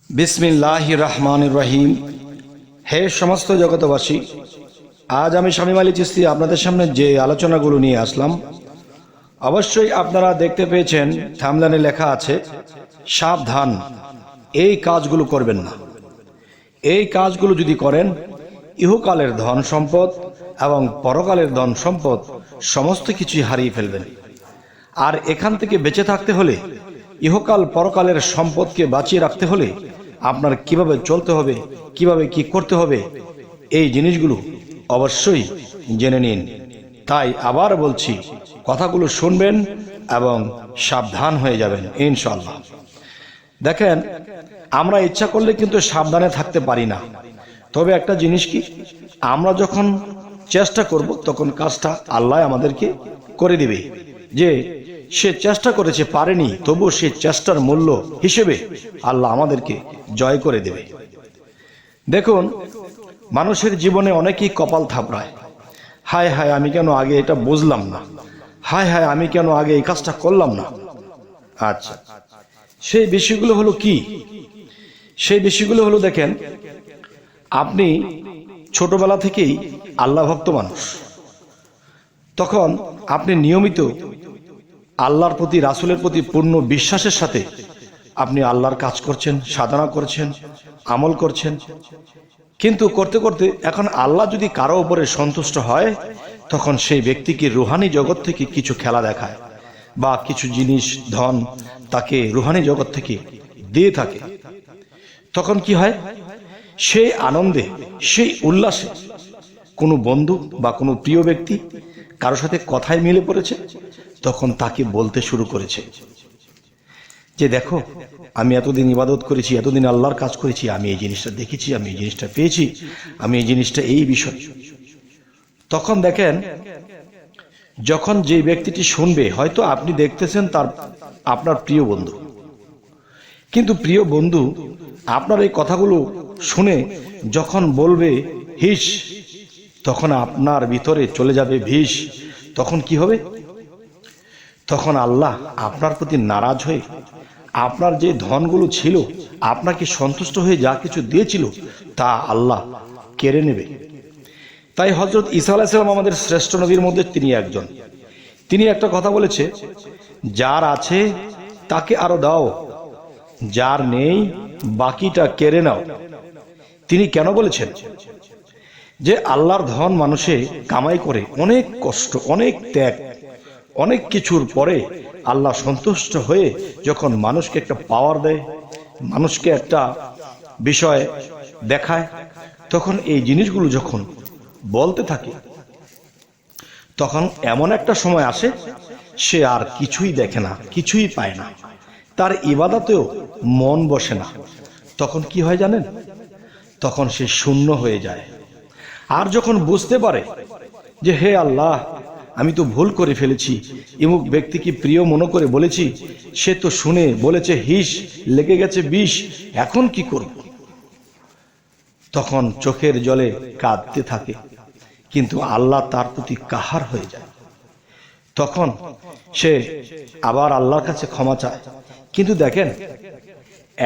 বিসমিল্লাহির রহমানির রহিম। হে সমস্ত জগতবাসী, আজ আমি শামীম আলী চিশতি আপনাদের সামনে যে আলোচনাগুলো নিয়ে আসলাম, অবশ্যই আপনারা দেখতে পেয়েছেন থাম্বনেইলে লেখা আছে সাবধান, এই কাজগুলো করবেন না। এই কাজগুলো যদি করেন ইহকালের ধন সম্পদ এবং পরকালের ধন সম্পদ সমস্ত কিছুই হারিয়ে ফেলবেন। আর এখান থেকে বেঁচে থাকতে হলে, ইহকাল পরকালের সম্পদকে বাঁচিয়ে রাখতে হলে আপনার কিভাবে চলতে হবে, কিভাবে কি করতে হবে, এই জিনিসগুলো অবশ্যই জেনে নিন। তাই আবার বলছি, কথাগুলো শুনবেন এবং সাবধান হয়ে যাবেন ইনশাআল্লাহ। দেখেন, আমরা ইচ্ছা করলে কিন্তু সাবধানে থাকতে পারি না। তবে একটা জিনিস কি, আমরা যখন চেষ্টা করব তখন কাজটা আল্লাহ আমাদেরকে করে দিবে। যে সে চেষ্টা করেছে, পারেনি, তবু সে চেষ্টার মূল্য হিসেবে আল্লাহ আমাদেরকে জয় করে দেবে। দেখুন, মানুষের জীবনে অনেকেই কপাল থাপড়ায়, হায় হায় আমি কেন আগে এটা বুঝলাম না, হায় হায় আমি কেন আগে এই কাজটা করলাম না। আচ্ছা, সেই বিষয়গুলো হলো কি? সেই বিষয়গুলো হলো, দেখেন, আপনি ছোটবেলা থেকেই আল্লাহ ভক্ত মানুষ, তখন আপনি নিয়মিত আল্লাহর প্রতি, রাসূলের প্রতি পূর্ণ বিশ্বাসের সাথে আপনি আল্লাহর কাজ করছেন, সাধনা করছেন, আমল করছেন। কিন্তু করতে করতে এখন আল্লাহ যদি কারো উপরে সন্তুষ্ট হয়, তখন সেই ব্যক্তিকে রুহানি জগৎ থেকে কিছু খেলা দেখায় বা কিছু জিনিস, ধন তাকে রুহানি জগৎ থেকে দিয়ে থাকে। তখন কি হয়? সেই আনন্দে, সেই উল্লাসে কোনো বন্ধু বা কোনো প্রিয় ব্যক্তি কারোর সাথে কথায় মিলে পড়েছে, তখন তাকে বলতে শুরু করেছে যে দেখো, আমি এতদিন ইবাদত করেছি, এতদিন আল্লাহর কাজ করেছি, আমি এই জিনিসটা দেখেছি, আমি এই জিনিসটা পেয়েছি, আমি এই জিনিসটা, এই বিষয়। তখন দেখেন, যখন যে ব্যক্তিটি শুনবে, হয়তো আপনি দেখতেছেন তার আপনার প্রিয় বন্ধু, কিন্তু প্রিয় বন্ধু আপনার এই কথাগুলো শুনে যখন বলবে হিস, তখন আপনার ভিতরে চলে যাবে ভিস। তখন কি হবে? তখন আল্লাহ আপনার প্রতি নারাজ হয়ে আপনার যে ধনগুলো ছিল, আপনাকে সন্তুষ্ট হয়ে যা কিছু দিয়েছিল, তা আল্লাহ কেড়ে নেবে। তাই হযরত ঈসা আলাইহিস সালাম আমাদের শ্রেষ্ঠ নবীর মধ্যে তিনি একজন। তিনি একটা কথা বলেছে, যার আছে তাকে আরো দাও, যার নেই বাকিটা কেড়ে নাও। তিনি কেন বলেছেন? যে আল্লাহর ধন মানুষে কামাই করে অনেক কষ্ট, অনেক ত্যাগ, অনেক কিছুর পরে আল্লাহ সন্তুষ্ট হয়ে যখন মানুষকে একটা পাওয়ার দেয়, মানুষকে একটা বিষয় দেখায়, তখন এই জিনিসগুলো যখন বলতে থাকে, তখন এমন একটা সময় আসে সে আর কিছুই দেখে না, কিছুই পায় না, তার ইবাদতেও মন বসে না। তখন কি হয় জানেন? তখন সে শূন্য হয়ে যায়। আর যখন বুঝতে পারে যে হে আল্লাহ, আমি তো ভুল করে ফেলেছি, এমুক ব্যক্তিকে প্রিয় মনে করে বলেছি, সে তো শুনে বলেছে হিস, লেগে গেছে বিষ, এখন কি করব? তখন চোখের জলে কাঁদতে থাকে, কিন্তু আল্লাহ তার প্রতি কাহার হয়ে যায়। তখন সে আবার আল্লাহর কাছে ক্ষমা চায়। কিন্তু দেখেন,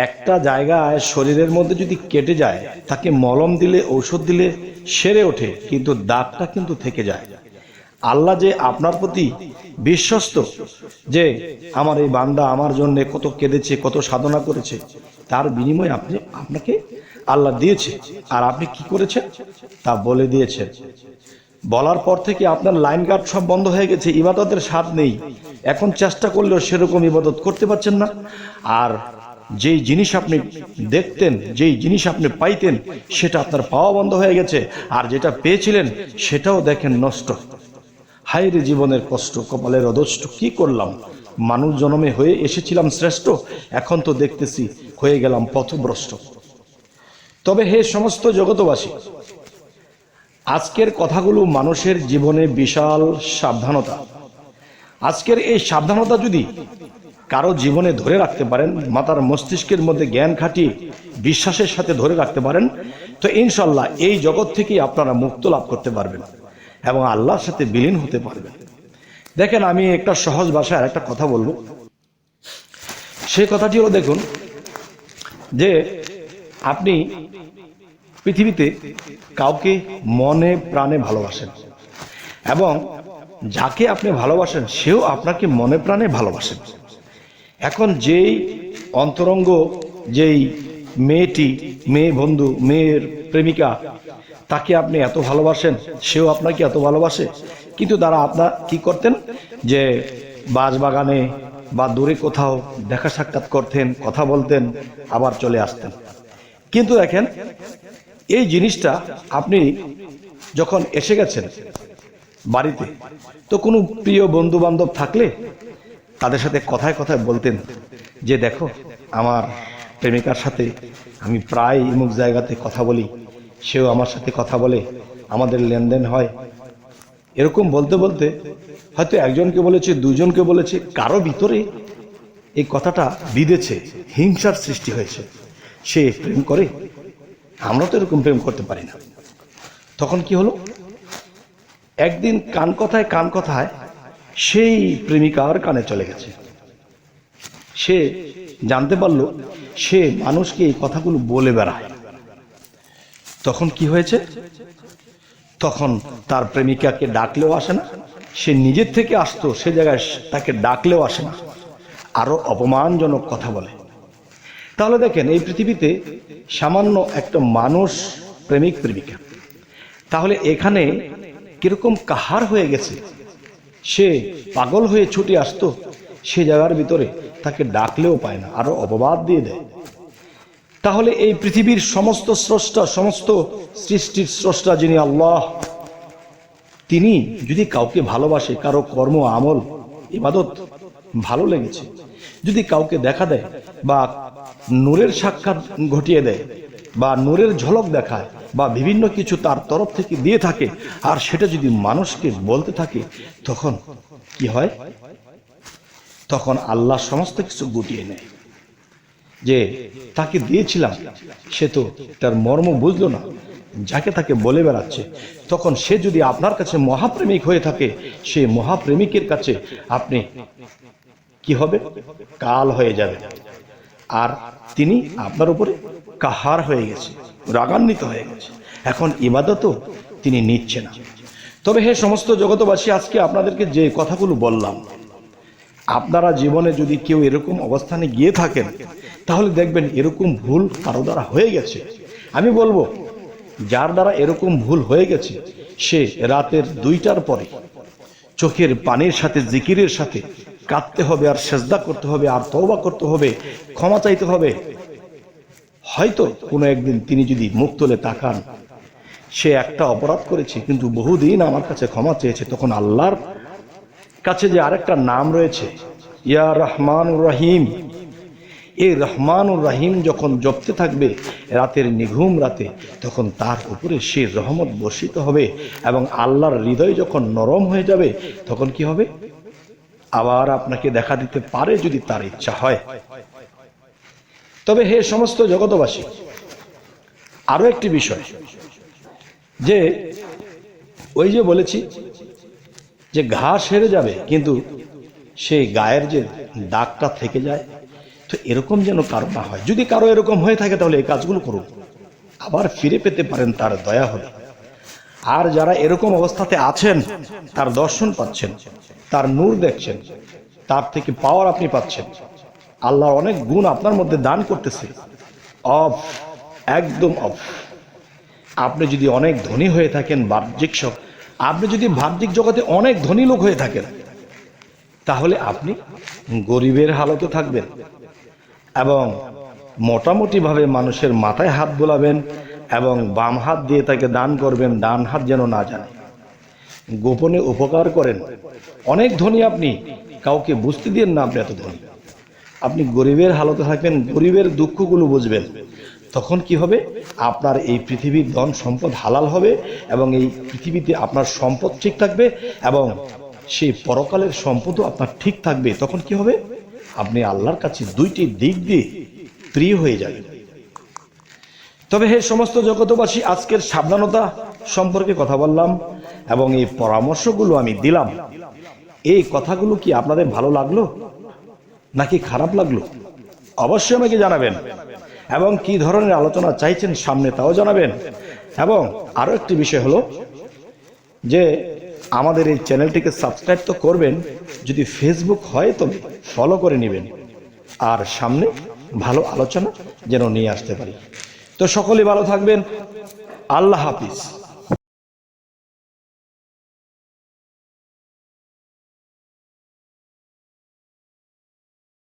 একটা জায়গায় শরীরের মধ্যে যদি কেটে যায়, তাকে মলম দিলে, ঔষধ দিলে সেরে ওঠে, কিন্তু দাগটা কিন্তু থেকে যায়। আল্লাহ যে আপনার প্রতি বিশ্বস্ত, যে আমার এই বান্দা আমার জন্য কত কেঁদেছে, কত সাধনা করেছে, তার বিনিময়ে আপনাকে আল্লাহ দিয়েছে। আর আপনি কি করেছেন তা বলে দিয়েছেন। বলার পর থেকে আপনার লাইন গার্ড সব বন্ধ হয়ে গেছে, ইবাদতের স্বাদ নেই, এখন চেষ্টা করলেও সেরকম ইবাদত করতে পারছেন না। আর যেই জিনিস আপনি দেখতেন, যেই জিনিস আপনি পাইতেন, সেটা আপনার পাওয়া বন্ধ হয়ে গেছে। আর যেটা পেয়েছিলেন সেটাও দেখেন নষ্ট। হায় রে জীবনের কষ্ট, কপালের অদষ্ট, কি করলাম? মানুষ জন্মে হয়ে এসেছিলাম শ্রেষ্ঠ, এখন তো দেখতেছি হয়ে গেলাম পথভ্রষ্ট। তবে হে সমস্ত জগতবাসী, আজকের কথাগুলো মানুষের জীবনে বিশাল সাবধানতা। আজকের এই সাবধানতা যদি কারো জীবনে ধরে রাখতে পারেন, মাথার মস্তিষ্কের মধ্যে জ্ঞান খাটিয়ে বিশ্বাসের সাথে ধরে রাখতে পারেন, তো ইনশাল্লাহ এই জগৎ থেকেই আপনারা মুক্ত লাভ করতে পারবেন এবং আল্লাহর সাথে বিলীন হতে পারবেন। দেখেন, আমি একটা সহজ ভাষায় একটা কথা বলবো। সেই কথাটি হলো, দেখুন, যে আপনি পৃথিবীতে কাউকে মনে প্রাণে ভালোবাসেন এবং যাকে আপনি ভালোবাসেন সেও আপনাকে মনে প্রাণে ভালোবাসেন। এখন যেই অন্তরঙ্গ, যেই মেয়ে বন্ধু, মেয়ের প্রেমিকা, তাকে আপনি এত ভালোবাসেন, সেও আপনাকে এত ভালোবাসে, কিন্তু তারা আপনার কি করতেন যে বাগানে বা দূরে কোথাও দেখা সাক্ষাৎ করতেন, কথা বলতেন, আবার চলে আসতেন। কিন্তু দেখেন এই জিনিসটা আপনি যখন এসে গেছেন বাড়িতে, তো কোনো প্রিয় বন্ধু বান্ধব থাকলে তাদের সাথে কথায় কথায় বলতেন যে দেখো আমার প্রেমিকার সাথে আমি প্রায় অমুক জায়গাতে কথা বলি, সেও আমার সাথে কথা বলে, আমাদের লেনদেন হয়। এরকম বলতে বলতে হয়তো একজনকে বলেছে, দুজনকে বলেছে, কারো ভিতরে এই কথাটা বিঁধেছে, হিংসার সৃষ্টি হয়েছে, সে প্রেম করে, আমরা তো এরকম প্রেম করতে পারি না। তখন কি হলো, একদিন কান কথায় সেই প্রেমিকার কানে চলে গেছে। সে জানতে পারলো সে মানুষকে এই কথাগুলো বলে বেড়ায়। তখন কি হয়েছে, তখন তার প্রেমিকাকে ডাকলেও আসে না, সে নিজের থেকে আসতো, সে জায়গায় তাকে ডাকলেও আসে না, আরো অপমানজনক কথা বলে। তাহলে দেখেন এই পৃথিবীতে সামান্য একটা মানুষ প্রেমিক প্রেমিকা, তাহলে এখানে কিরকম কাহার হয়ে গেছে, সে পাগল হয়ে ছুটে আসতো, সে জায়গার ভিতরে তাকে ডাকলেও পায় না, আরো অপবাদ দিয়ে দেয়। তাহলে এই পৃথিবীর সমস্ত স্রষ্টা, সমস্ত সৃষ্টির স্রষ্টা যিনি আল্লাহ, তিনি যদি কাউকে ভালোবাসে, কারো কর্ম আমল ইবাদত ভালো লেগেছে, যদি কাউকে দেখা দেয় বা নূরের সাক্ষাৎ ঘটিয়ে দেয় বা নূরের ঝলক দেখায় বা বিভিন্ন কিছু তার তরফ থেকে দিয়ে থাকে, আর সেটা যদি মানুষকে বলতে থাকে, তখন কি হয়, তখন আল্লাহ সমস্ত কিছু গুটিয়ে নেয়। যে তাকে দিয়েছিলাম সে তো তার মর্ম বুঝলো না, যাকে তাকে বলে বেড়াচ্ছে। তখন সে যদি আপনার কাছে মহাপ্রেমিক হয়ে থাকে, সে মহাপ্রেমিকের কাছে আপনি কি হবে, কাল হয়ে যাবে, আর তিনি আপনার উপরে কাহার হয়ে গেছে, রাগান্বিত হয়ে গেছে। এখন ইবাদতও তিনি নিচ্ছে না। তবে হে সমস্ত জগতবাসী, আজকে আপনাদেরকে যে কথাগুলো বললাম, আপনারা জীবনে যদি কেউ এরকম অবস্থানে গিয়ে থাকেন, তাহলে দেখবেন এরকম ভুল কারো দ্বারা হয়ে গেছে। আমি বলবো যার দ্বারা এরকম ভুল হয়ে গেছে, সে রাতের 2টার পরে চোখের পানির সাথে, জিকিরের সাথে কাঁদতে হবে, আর সেজদা করতে হবে, আর তওবা করতে হবে, ক্ষমা চাইতে হবে। হয়তো কোনো একদিন তিনি যদি মুখ তুলে তাকান, সে একটা অপরাধ করেছে কিন্তু বহুদিন আমার কাছে ক্ষমা চেয়েছে, তখন আল্লাহর কাছে যে আরেকটা নাম রয়েছে, ইয়া রহমানুর রহিম, এই রহমানুর রহিম যখন জপতে থাকবে রাতের নিঘুম রাতে, তখন তার উপরে সে রহমত বর্ষিত হবে, এবং আল্লাহর হৃদয় যখন নরম হয়ে যাবে, তখন কি হবে, আবার আপনাকে দেখা দিতে পারে যদি তার ইচ্ছা হয়। তবে হে সমস্ত জগতবাসী, আরো একটি বিষয়, যে ওই যে বলেছি যে ঘাস হেরে যাবে কিন্তু সেই গায়ের যে দাগটা থেকে যায়, তো এরকম যেন কারো না হয়। যদি কারো এরকম হয়ে থাকে, তাহলে এই কাজগুলো করুন, আবার ফিরে পেতে পারেন তার দয়া হলে। আর যারা এরকম অবস্থাতে আছেন, তার দর্শন পাচ্ছেন, তার নূর দেখছেন, তার থেকে পাওয়ার আপনি পাচ্ছেন, আল্লাহর অনেক গুণ আপনার মধ্যে দান করতেছে, অফ, একদম অফ। আপনি যদি অনেক ধনী হয়ে থাকেন, আপনি যদি বাহ্যিক জগতে অনেক ধনী লোক হয়ে থাকেন, তাহলে আপনি গরিবের হালতে থাকবেন এবং মোটামুটি ভাবে মানুষের মাথায় হাত বোলাবেন এবং বাম হাত দিয়ে তাকে দান করবেন, ডান হাত যেন না জানে। গোপনে উপকার করেন, অনেক ধনী আপনি, কাউকে বুঝতে দিন না আপনি এত ধনী। আপনি গরিবের হালতে থাকবেন, গরিবের দুঃখগুলো বুঝবেন, তখন কি হবে, আপনার এই পৃথিবীর ধন সম্পদ হালাল হবে এবং এই পৃথিবীতে আপনার সম্পদ ঠিক থাকবে এবং সেই পরকালের সম্পদও আপনার ঠিক থাকবে। তখন কি হবে, আপনি আল্লাহর কাছে দুইটি দিক দিয়ে প্রিয় হয়ে যাবেন। তবে হে সমস্ত জগতবাসী, আজকের সাবধানতা সম্পর্কে কথা বললাম এবং এই পরামর্শগুলো আমি দিলাম। এই কথাগুলো কি আপনাদের ভালো লাগলো নাকি খারাপ লাগলো? অবশ্যই আমাকে জানাবেন। এবং কি ধরনের আলোচনা চাইছেন সামনে তাও জানাবেন। এবং আরও একটি বিষয় হলো যে আমাদের এই চ্যানেলটিকে সাবস্ক্রাইব তো করবেন, যদি ফেসবুক হয় তবে ফলো করে নেবেন, আর সামনে ভালো আলোচনা যেন নিয়ে আসতে পারি। তো সকলেই ভালো থাকবেন। আল্লাহ হাফিজ।